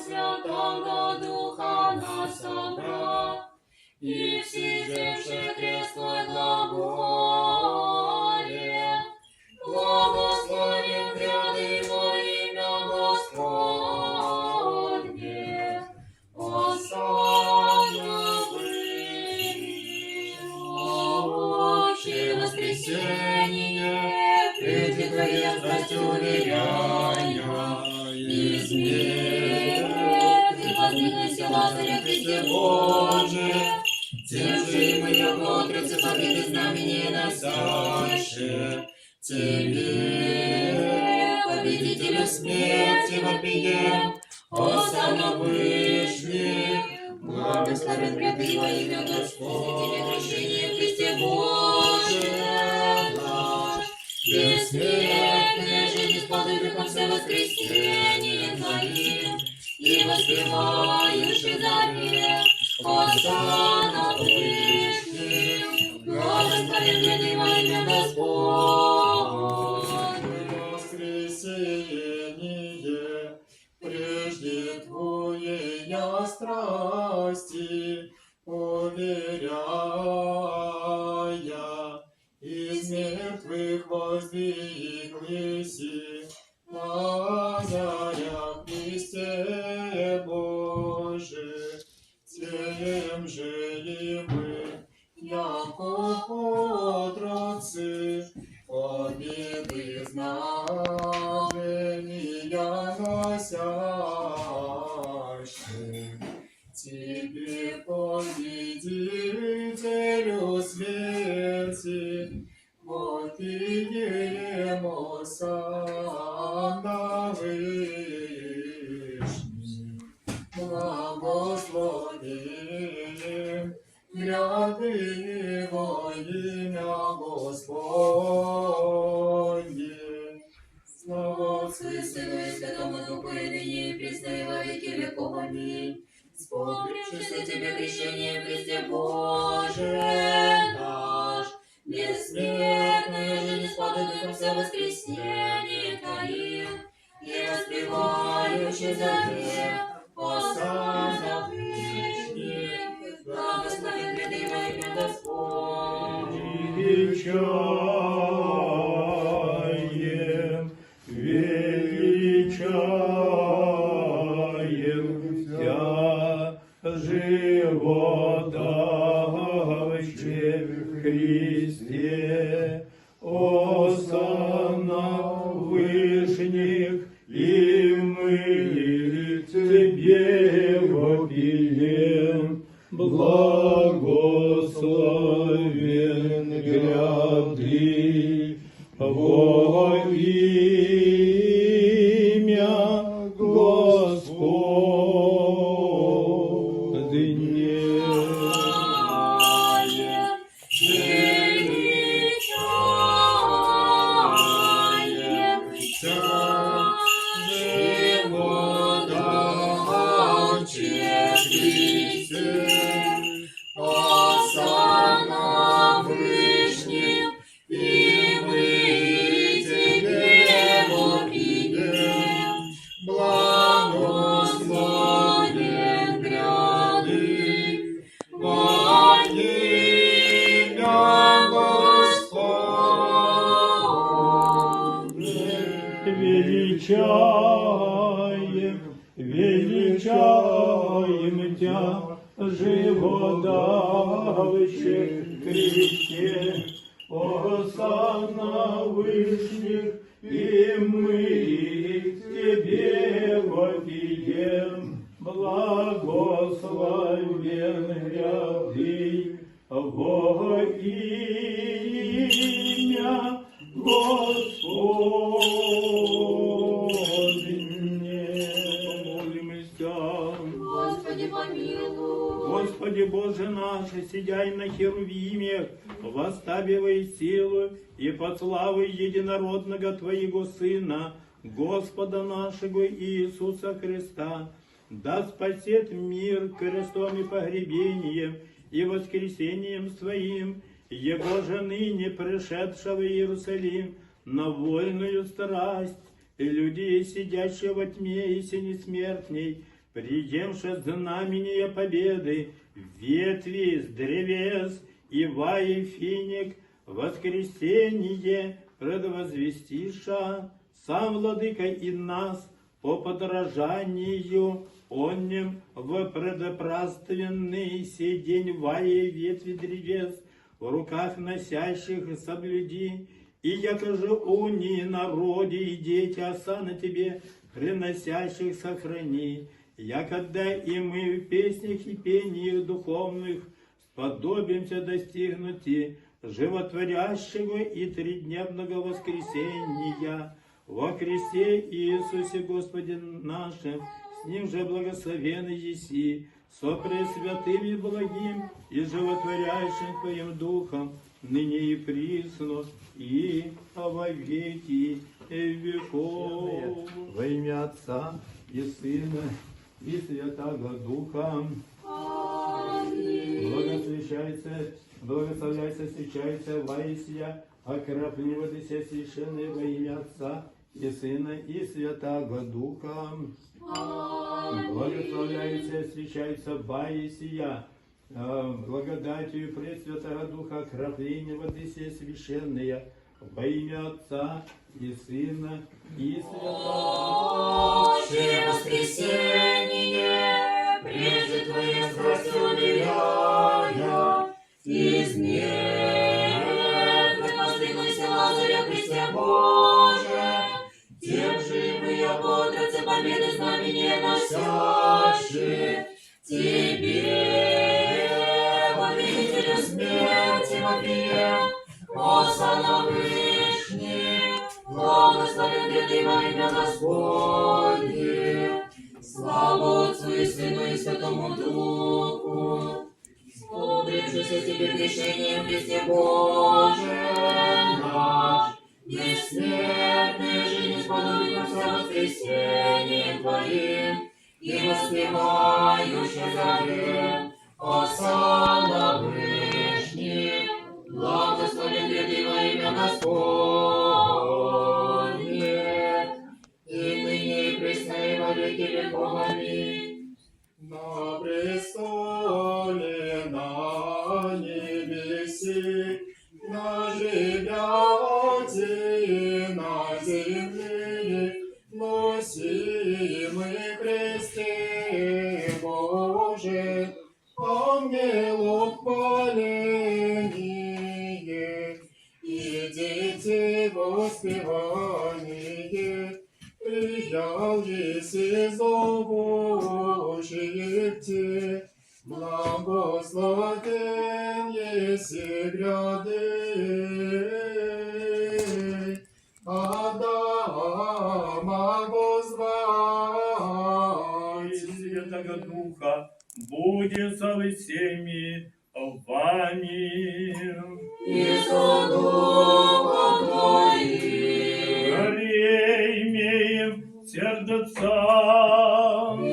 Святого Духа нас собрал, и все земши крест Твой глаголе. Благословен гряды во имя Господне, Осанна вышедший воскресение, прежде Твоей страсти уверяя, из мертвых воздвигнуся Лазаря Христе Боже, тем же и мы, як отрицы, победы знамения носящие, Тебе, победителю смерти, вопием, Осанна вышних, благословен гряды во имя Господне, крещение в Христе Боже наш, бессмертная жизнь, спаду духом все воскресение Твоим, и воспевающий запев, Осанна вышних, благословен гряды во имя Господне. Воскресение прежде Твоей страсти уверяя, из мертвых воздвиглись Лазаря Христе Боже, тем же и мы, яко отроцы, победы знамения носящие, Тебе, победителю смерти, вопием Осанна вышних, благословен гряды во имя Господне. Слава Отцу и Сыну и Святому Духу, и ныне и присно и во веки веков. Аминь. Вспомнившись Тебе крещение в Христе Боже наш, бессмертная жизнь, спаду духом все воскресение Твоим, и воспевающий запев, Осанна вышних, благословен гряды во имя Господне. Животающий в Христе, Осанна вышних, и мы Тебе вопием, благословен гряды во имя Господне. Осанна вышних, и мы Тебе вопием, благословен гряды во имя Господне. Величаем Тя, живодавший в Христе, Осанна вышних, и мы Тебе вопием, благословен гряды во имя Господне. Помолимся. Господи, помилуй. Господи Боже наш, сидяй на херувиме, восставивай силу и под славой единородного Твоего Сына, Господа нашего Иисуса Христа, да спасет мир крестом и погребением и воскресением Своим, Его же ныне пришедшего в Иерусалим на вольную страсть, и людей, сидящие во тьме и синесмертней, приемше знамение победы, ветви с древес, ива и финик, воскресение предвозвестиша, сам владыка и нас по подражанию оннем в предопраздненный сей день вае ветви древес, в руках носящих соблюди, и яко же уни народе и дети оса на тебе приносящих сохрани, якогда и мы в песнях и пениях духовных сподобимся достигнуть животворящего и тридневного воскресения во Христе Иисусе Господе нашим, с Ним же благословенный еси, со пресвятым и благим и животворящим Твоим Духом, ныне и присно, и во веки веков. Во имя Отца и Сына и Святаго Духа. Аминь. Благословляйся, встречается Ваисия, окропливо дыся священное во имя Отца и Сына и Святаго Духа. Аминь. Благословляйся, встречается Ваисия, благодатью Пресвятого Духа, окропление воды сей священное во имя Отца и Сына и Святаго Отче, воскресение, прежде Твоей страсти умиляя, из мертвых воздвиглась Лазаря, Христе Боже, тем живые ободрятся победы знамения носящие, Тебе, победителю смерти вопием, Осанна Вышний, благословен гряды во имя Господне, слава Отцу и Сыну и Святому Духу, сподобившись Тебе грешением, Христе Боже наш, бессмертный жизнь сподобившись воскресением Твоим, и воспевающий завет, Осанна Вышний, благословен гряды во имя Господне, и ныне и присно и во веки веков. Аминь. На престоле на небеси, на живяти и на земле, носимый кресте Боже, ангелов хваление и дети воспевание, приял еси зовущих те, благословен еси гряды Адама возвать. и Святого Духа будет со всеми вами. И со Духом Твоим, Скорее имеем сердца, и